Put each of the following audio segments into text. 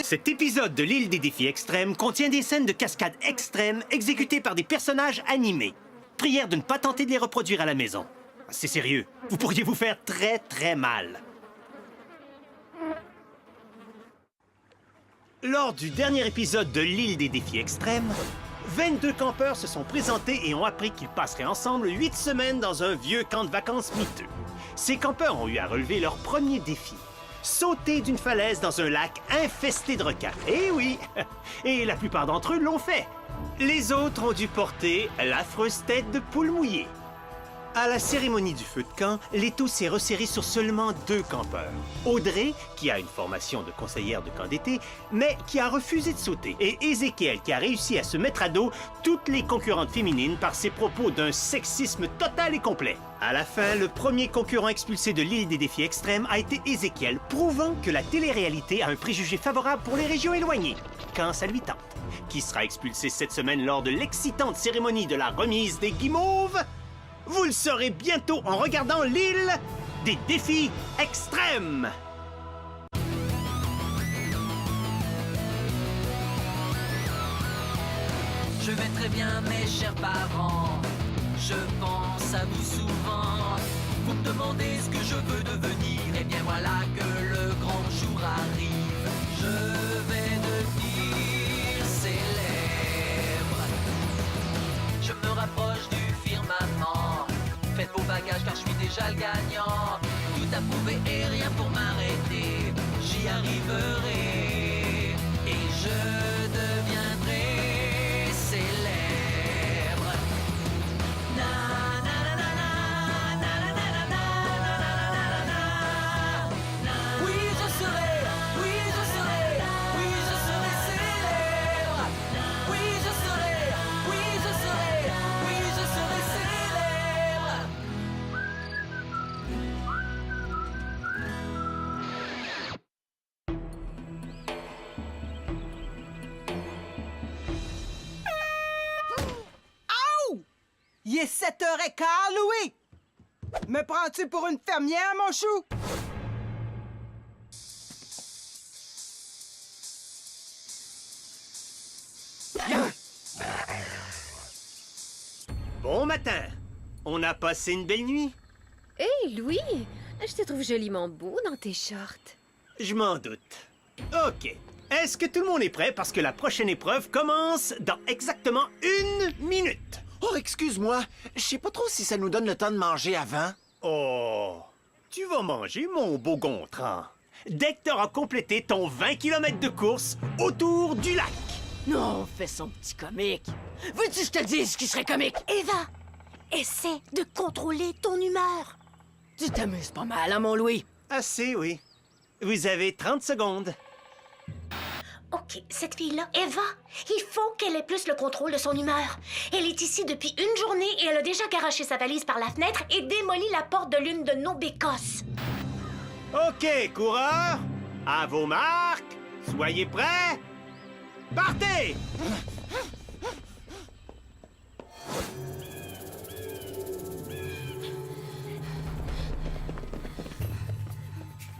Cet épisode de l'île des défis extrêmes contient des scènes de cascade extrêmes exécutées par des personnages animés. Prière de ne pas tenter de les reproduire à la maison. C'est sérieux, vous pourriez vous faire très très mal. Lors du dernier épisode de l'île des défis extrêmes, 22 campeurs se sont présentés et ont appris qu'ils passeraient ensemble 8 semaines dans un vieux camp de vacances miteux. Ces campeurs ont eu à relever leur premier défi. Sauter d'une falaise dans un lac infesté de requins. Eh oui! Et la plupart d'entre eux l'ont fait. Les autres ont dû porter l'affreuse tête de poule mouillée. À la cérémonie du feu de camp, l'étau s'est resserré sur seulement 2 campeurs. Audrey, qui a une formation de conseillère de camp d'été, mais qui a refusé de sauter, et Ézéchiel, qui a réussi à se mettre à dos toutes les concurrentes féminines par ses propos d'un sexisme total et complet. À la fin, le premier concurrent expulsé de l'île des défis extrêmes a été Ézéchiel, prouvant que la télé-réalité a un préjugé favorable pour les régions éloignées, quand ça lui tente. Qui sera expulsé cette semaine lors de l'excitante cérémonie de la remise des guimauves? Vous le saurez bientôt en regardant l'île des défis extrêmes. Je vais très bien, mes chers parents. Je pense à vous souvent. Vous me demandez ce que je veux devenir. Et bien voilà que le grand jour arrive. Je vais devenir célèbre. Je me rapproche du firmament. Faites vos bagages car je suis déjà le gagnant. Tout à prouver et rien pour m'arrêter. J'y arriverai et je deviendrai célèbre. Na na na na na na na na na na na. Oui je serai, oui je serai, oui je serai célèbre. Oui je serai, oui je serai, oui je serai célèbre. Il est 7h15, Louis! Me prends-tu pour une fermière, mon chou? Bon matin. On a passé une belle nuit? Hé, Louis! Je te trouve joliment beau dans tes shorts. Je m'en doute. OK. Est-ce que tout le monde est prêt parce que la prochaine épreuve commence dans exactement 1 minute? Oh, excuse-moi, je sais pas trop si ça nous donne le temps de manger avant. Oh, tu vas manger, mon beau Gontran. Dès que tu auras complété ton 20 km de course autour du lac. Non, fais son petit comique. Veux-tu que je te dise ce qui serait comique? Eva, essaie de contrôler ton humeur. Tu t'amuses pas mal, hein, mon Louis? Assez, oui. Vous avez 30 secondes. OK, cette fille-là, Eva, il faut qu'elle ait plus le contrôle de son humeur. Elle est ici depuis une journée et elle a déjà garoché sa valise par la fenêtre et démoli la porte de l'une de nos bécosses. OK, coureurs, à vos marques, soyez prêts, partez!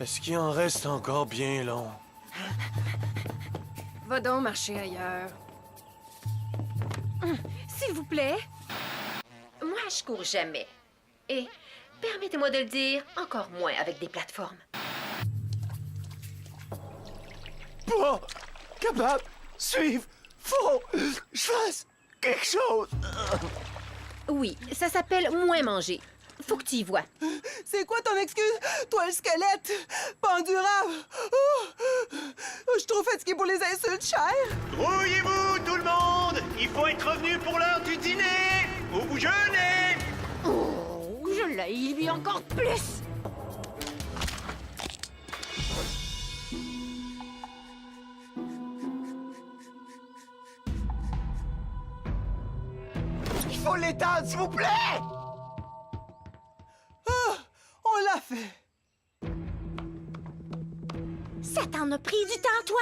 Est-ce qu'il en reste encore bien long? Va donc marcher ailleurs. S'il vous plaît. Moi, je cours jamais. Et, permettez-moi de le dire, encore moins avec des plateformes. Pas capable, suivre, faut, je fasse quelque chose. Oui, ça s'appelle moins manger. Faut que tu y vois. C'est quoi ton excuse? Toi, le squelette! Pas endurable! Oh! Je suis trop fatiguée pour les insultes, cher! Grouillez-vous, tout le monde! Il faut être revenu pour l'heure du dîner! Ou vous jeûnez! Oh, je l'ai, lui encore plus! Il faut l'étendre, s'il vous plaît! Ah! On l'a fait! Ça t'en a pris du temps, toi?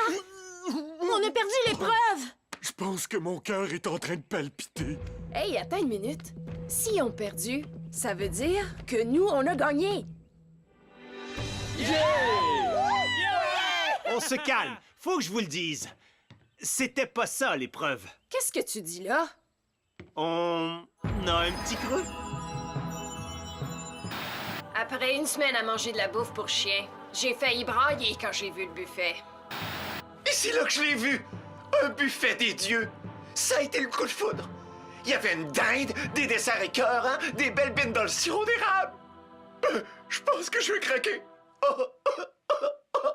On a perdu l'épreuve! Je pense que mon cœur est en train de palpiter. Hey, attends une minute. Si on perdu, ça veut dire que nous, on a gagné. On se calme. faut que je vous le dise. C'était pas ça, l'épreuve. Qu'est-ce que tu dis là? On a un petit creux. Après une semaine à manger de la bouffe pour chien, j'ai failli brailler quand j'ai vu le buffet. Et c'est là que je l'ai vu! Un buffet des dieux! Ça a été le coup de foudre! Il y avait une dinde, des desserts écœurants, des belles bines dans le sirop d'érable! Je pense que je vais craquer! Oh, oh, oh, oh,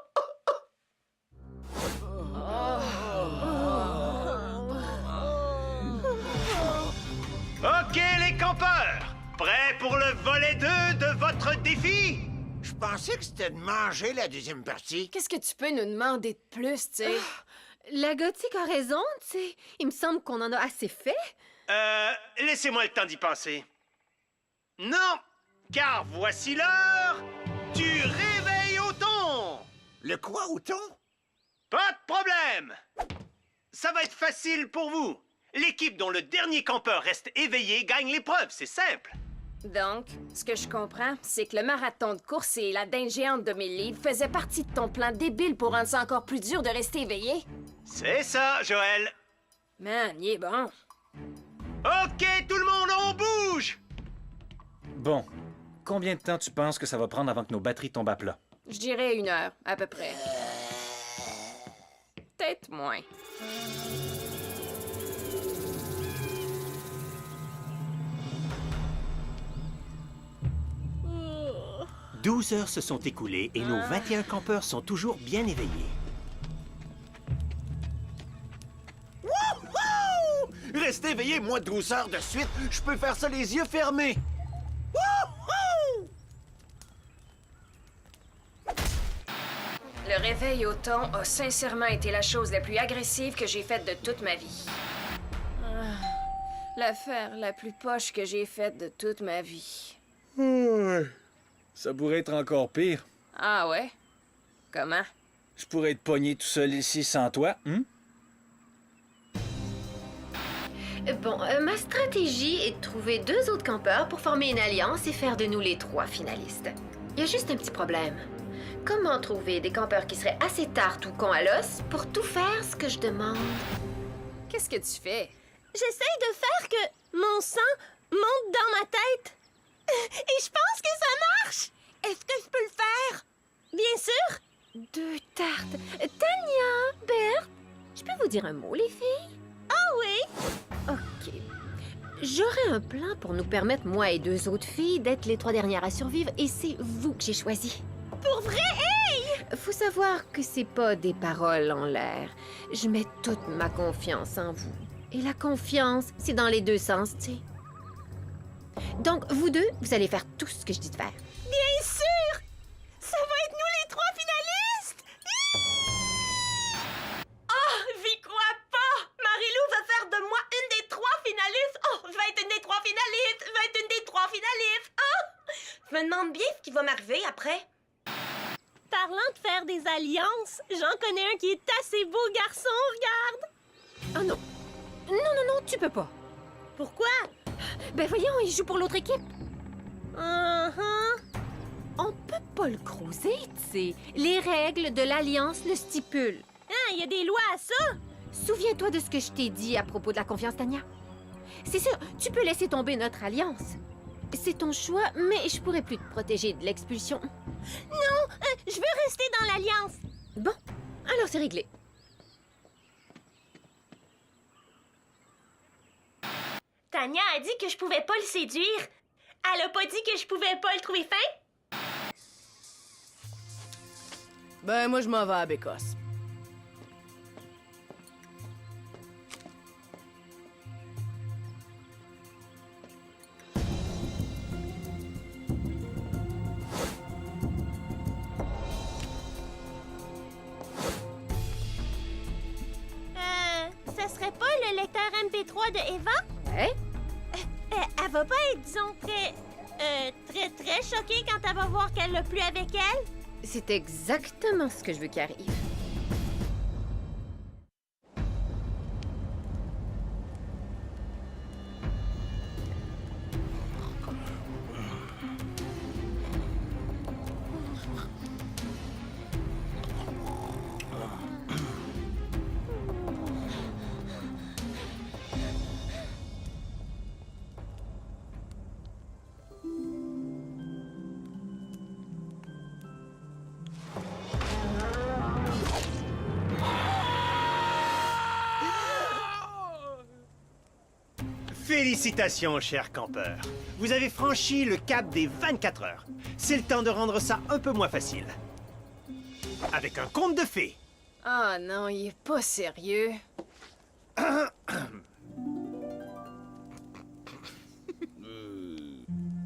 OK, les campeurs! Prêts pour le volet 2 de votre défi? Je pensais que c'était de manger la deuxième partie. Qu'est-ce que tu peux nous demander de plus, tu sais? La gothique a raison, tu sais. Il me semble qu'on en a assez fait. Laissez-moi le temps d'y penser. Non, car voici l'heure du réveil au thon! Le quoi au thon? Pas de problème! Ça va être facile pour vous. L'équipe dont le dernier campeur reste éveillé gagne l'épreuve, c'est simple. Donc, ce que je comprends, c'est que le marathon de course et la dinde géante de 1000 livres faisaient partie de ton plan débile pour rendre ça encore plus dur de rester éveillé. C'est ça, Joël. Man, il est bon. OK, tout le monde, on bouge! Bon, combien de temps tu penses que ça va prendre avant que nos batteries tombent à plat? Je dirais 1 heure, à peu près. Peut-être moins. 12 heures se sont écoulées et nos 21 campeurs sont toujours bien éveillés. Wouhou! Restez éveillé moins de 12 heures de suite, je peux faire ça les yeux fermés. Wouhou! Le réveil au thon a sincèrement été la chose la plus agressive que j'ai faite de toute ma vie. L'affaire la plus poche que j'ai faite de toute ma vie. Ça pourrait être encore pire. Ah ouais? Comment? Je pourrais être pogné tout seul ici sans toi, hein? Bon, ma stratégie est de trouver 2 autres campeurs pour former une alliance et faire de nous les 3 finalistes. Il y a juste un petit problème. Comment trouver des campeurs qui seraient assez tartes ou cons à l'os pour tout faire ce que je demande? Qu'est-ce que tu fais? J'essaye de faire que mon sang monte dans ma tête. Et je pense que ça marche! Est-ce que je peux le faire? Bien sûr! 2 tartes. Tania, Berthe, je peux vous dire un mot, les filles? Ah oui? OK. J'aurais un plan pour nous permettre, moi et 2 autres filles, d'être les 3 dernières à survivre, et c'est vous que j'ai choisi. Pour vrai? Hey! Faut savoir que c'est pas des paroles en l'air. Je mets toute ma confiance en vous. Et la confiance, c'est dans les 2 sens, tu sais. Donc, vous 2, vous allez faire tout ce que je dis de faire. Bien sûr! Ça va être nous les 3 finalistes! Oh, j'y crois pas! Marie-Lou va faire de moi une des 3 finalistes! Oh, je vais être une des 3 finalistes! Je vais être une des 3 finalistes! Oh! Je me demande bien ce qui va m'arriver après. Parlant de faire des alliances, j'en connais un qui est assez beau garçon, regarde! Oh non. Non, tu peux pas. Pourquoi? Ben voyons, il joue pour l'autre équipe. On peut pas le croiser, tu sais. Les règles de l'Alliance le stipulent. Ah, il y a des lois à ça! Souviens-toi de ce que je t'ai dit à propos de la confiance, Tania. C'est sûr, tu peux laisser tomber notre alliance. C'est ton choix, mais je pourrais plus te protéger de l'expulsion. Non, je veux rester dans l'Alliance. Bon, alors c'est réglé. Tania a dit que je pouvais pas le séduire. Elle a pas dit que je pouvais pas le trouver fin? Ben, moi, je m'en vais à Bécosse. Ça serait pas le lecteur MP3 de Eva? Ouais? Elle va pas être, disons, très choquée quand elle va voir qu'elle l'a plus avec elle? C'est exactement ce que je veux qu'il arrive. Félicitations, cher campeur. Vous avez franchi le cap des 24 heures. C'est le temps de rendre ça un peu moins facile. Avec un conte de fées. Oh non, il est pas sérieux.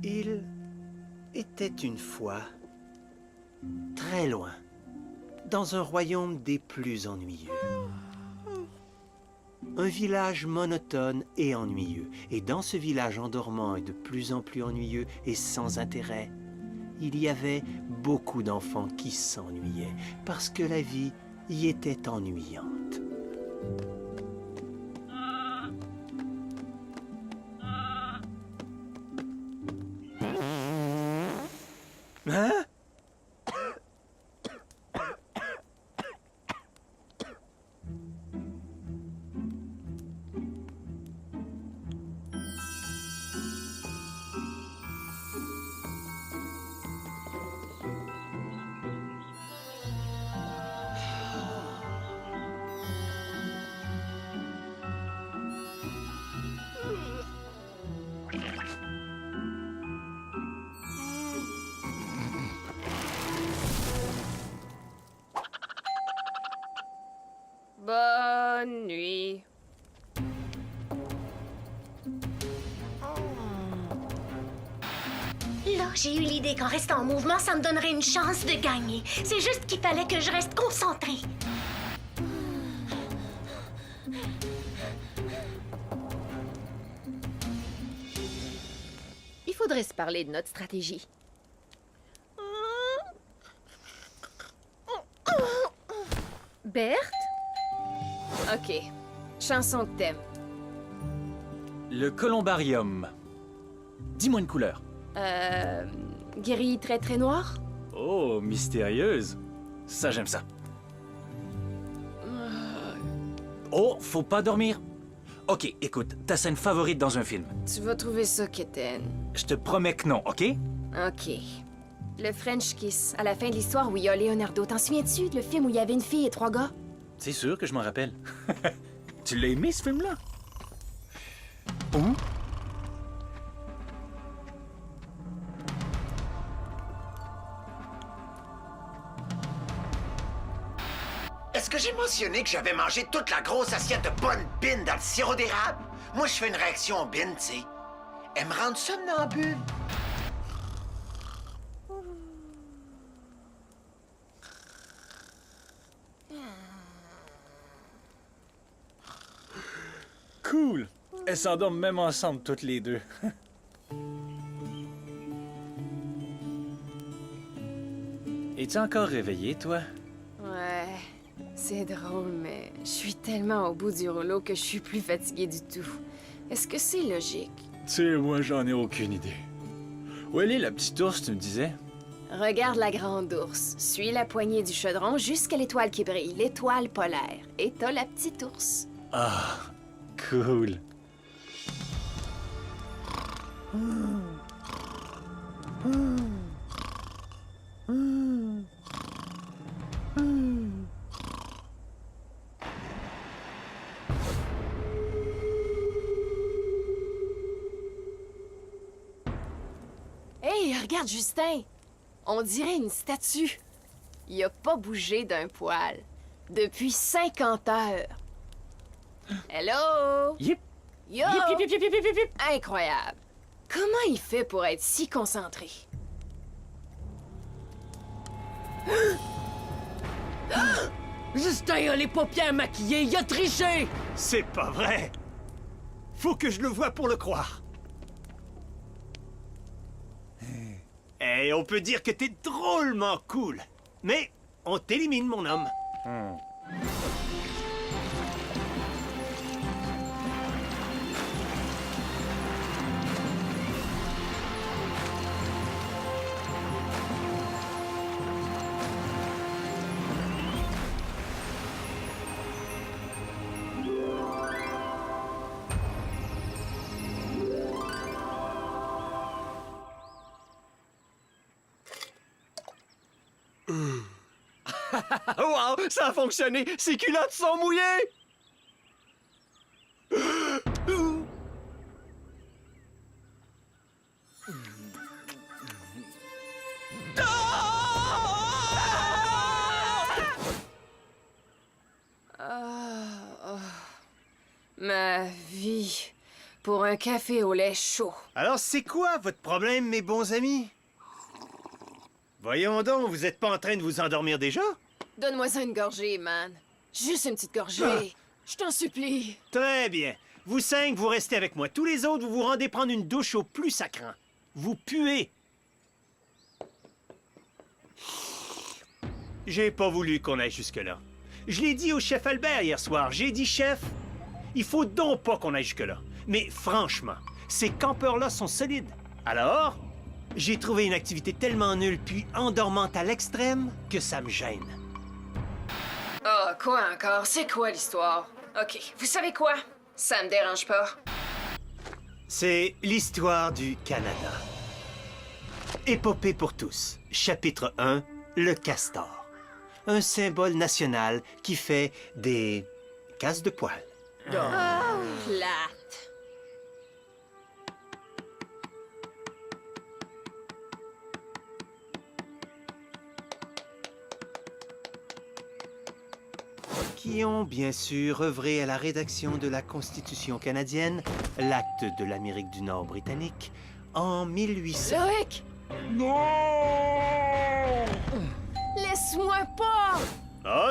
Il était une fois, très loin, dans un royaume des plus ennuyeux. Un village monotone et ennuyeux. Et dans ce village endormant et de plus en plus ennuyeux et sans intérêt, il y avait beaucoup d'enfants qui s'ennuyaient parce que la vie y était ennuyante. Hein? Bonne nuit. Là, j'ai eu l'idée qu'en restant en mouvement, ça me donnerait une chance de gagner. C'est juste qu'il fallait que je reste concentrée. Il faudrait se parler de notre stratégie. Berthe? OK. Chanson que t'aimes. Le columbarium. Dis-moi une couleur. Gris très très noir? Oh, mystérieuse. Ça, j'aime ça. Oh, faut pas dormir. OK, écoute, ta scène favorite dans un film. Tu vas trouver ça quétaine. Je te promets que non, OK? OK. Le French Kiss, à la fin de l'histoire où il y a Leonardo. T'en souviens-tu, le film où il y avait une fille et 3 gars? C'est sûr que je m'en rappelle. Tu l'as aimé, ce film-là? Où? Est-ce que j'ai mentionné que j'avais mangé toute la grosse assiette de bonne bine dans le sirop d'érable? Moi, je fais une réaction en bine, tu sais. Elle me rend somnambule. Cool! Elles s'endorment même ensemble, toutes les deux. Es-tu encore réveillé, toi? Ouais, c'est drôle, mais je suis tellement au bout du rouleau que je suis plus fatiguée du tout. Est-ce que c'est logique? Tu sais, moi, j'en ai aucune idée. Où elle est, la petite ours, tu me disais? Regarde la grande ours. Suis la poignée du chaudron jusqu'à l'étoile qui brille, l'étoile polaire. Et t'as la petite ours. Ah, cool. Hey, regarde Justin! On dirait une statue. Il a pas bougé d'un poil. Depuis 50 heures. Hello? Yip! Yo! Yip, yip, yip, yip, yip, yip, yip. Incroyable. Comment il fait pour être si concentré? Justin a les paupières maquillées, il a triché! C'est pas vrai! Faut que je le voie pour le croire. Et on peut dire que t'es drôlement cool. Mais on t'élimine, mon homme. Wow, ça a fonctionné! Ses culottes sont mouillées! Ma vie. Pour un café au lait chaud. Alors, c'est quoi votre problème, mes bons amis? Voyons donc, vous êtes pas en train de vous endormir déjà? Donne-moi ça une gorgée, man. Juste une petite gorgée. Je t'en supplie. Très bien. Vous 5, vous restez avec moi. Tous les autres, vous vous rendez prendre une douche au plus sacrant. Vous puez. J'ai pas voulu qu'on aille jusque-là. Je l'ai dit au chef Albert hier soir. J'ai dit, chef, il faut donc pas qu'on aille jusque-là. Mais franchement, ces campeurs-là sont solides. Alors, j'ai trouvé une activité tellement nulle puis endormante à l'extrême que ça me gêne. Oh, quoi encore? C'est quoi l'histoire? OK, vous savez quoi? Ça me dérange pas. C'est l'histoire du Canada. Épopée pour tous. Chapitre 1, le castor. Un symbole national qui fait des casses de poils. Plate. Qui ont bien sûr œuvré à la rédaction de la Constitution canadienne, l'acte de l'Amérique du Nord britannique, en 1800. Loïc! Non! Laisse-moi pas!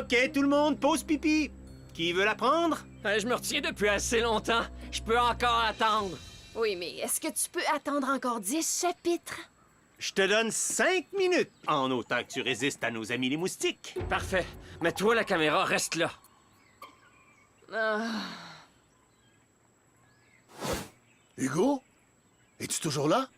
OK, tout le monde, pause pipi. Qui veut la prendre? Je me retiens depuis assez longtemps. Je peux encore attendre. Oui, mais est-ce que tu peux attendre encore 10 chapitres? Je te donne 5 minutes, en autant que tu résistes à nos amis les moustiques. Parfait. Mais toi, la caméra, reste là. Hugo? Es-tu toujours là?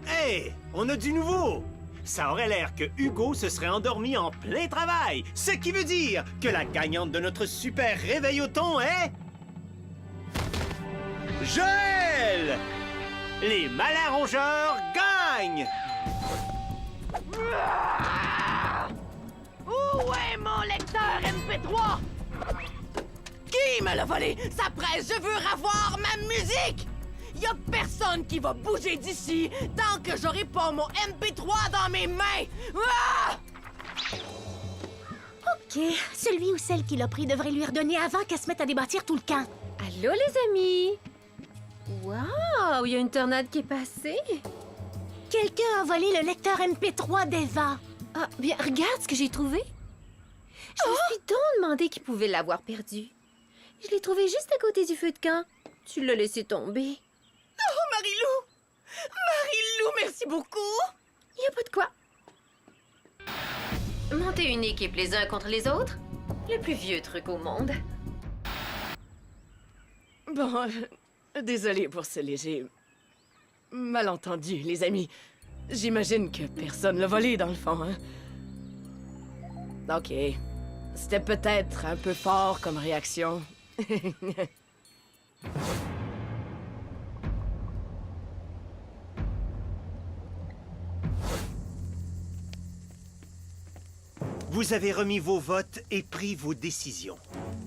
Hey, on a du nouveau! Ça aurait l'air que Hugo se serait endormi en plein travail, ce qui veut dire que la gagnante de notre super réveil au thon est... Joël! Les malins rongeurs gagnent! Où est mon lecteur MP3? Qui me l'a volé? Ça presse, je veux revoir ma musique! Y a personne qui va bouger d'ici tant que j'aurai pas mon MP3 dans mes mains! Ah! OK, celui ou celle qui l'a pris devrait lui redonner avant qu'elle se mette à débattir tout le camp. Allô, les amis? Wow, il y a une tornade qui est passée. Quelqu'un a volé le lecteur MP3 d'Eva. Ah, bien, regarde ce que j'ai trouvé. Je me suis donc demandé qui pouvait l'avoir perdu. Je l'ai trouvé juste à côté du feu de camp. Tu l'as laissé tomber. Oh, Marilou! Marilou, merci beaucoup! Y a pas de quoi. Monter une équipe les uns contre les autres? Le plus vieux truc au monde. Bon, désolé pour ce léger malentendu, les amis. J'imagine que personne l'a volé, dans le fond, hein? OK. C'était peut-être un peu fort comme réaction. Vous avez remis vos votes et pris vos décisions.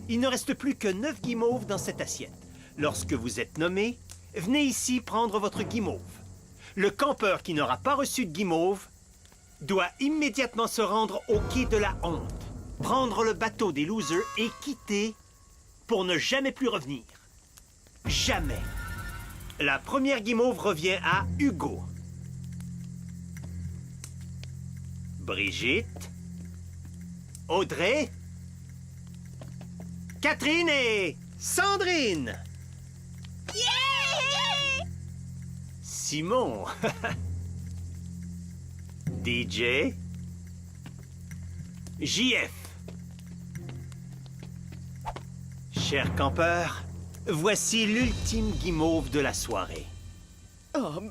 Il ne reste plus que 9 guimauves dans cette assiette. Lorsque vous êtes nommé, venez ici prendre votre guimauve. Le campeur qui n'aura pas reçu de guimauve doit immédiatement se rendre au quai de la honte, prendre le bateau des losers et quitter pour ne jamais plus revenir. Jamais. La première guimauve revient à Hugo. Brigitte. Audrey. Catherine et Sandrine. Simon. DJ. JF. Chers campeurs, voici l'ultime guimauve de la soirée. Oh,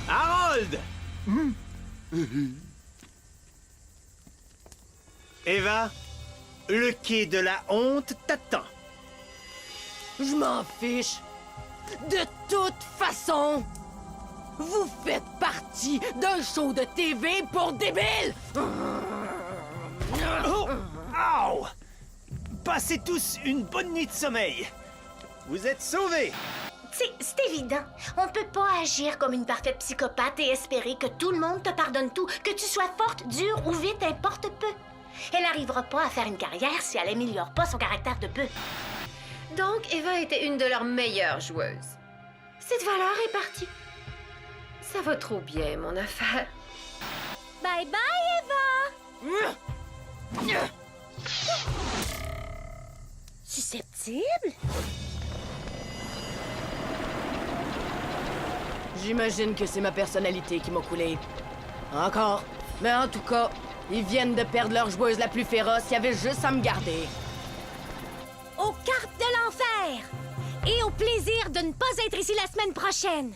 Harold! Eva, le quai de la honte t'attend. je m'en fiche. De toute façon, Vous faites partie d'un show de TV pour débiles! Oh! Ow! Passez tous une bonne nuit de sommeil. Vous êtes sauvés. C'est évident. On peut pas agir comme une parfaite psychopathe et espérer que tout le monde te pardonne tout, que tu sois forte, dure ou vite, importe peu. Elle n'arrivera pas à faire une carrière si elle améliore pas son caractère de peu. Donc, Eva était une de leurs meilleures joueuses. Cette valeur est partie. Ça va trop bien, mon affaire. Bye bye, Eva! Susceptible? J'imagine que c'est ma personnalité qui m'a coulé. Encore. Mais en tout cas, ils viennent de perdre leur joueuse la plus féroce. Il y avait juste à me garder. Aux cartes de l'enfer! Et au plaisir de ne pas être ici la semaine prochaine!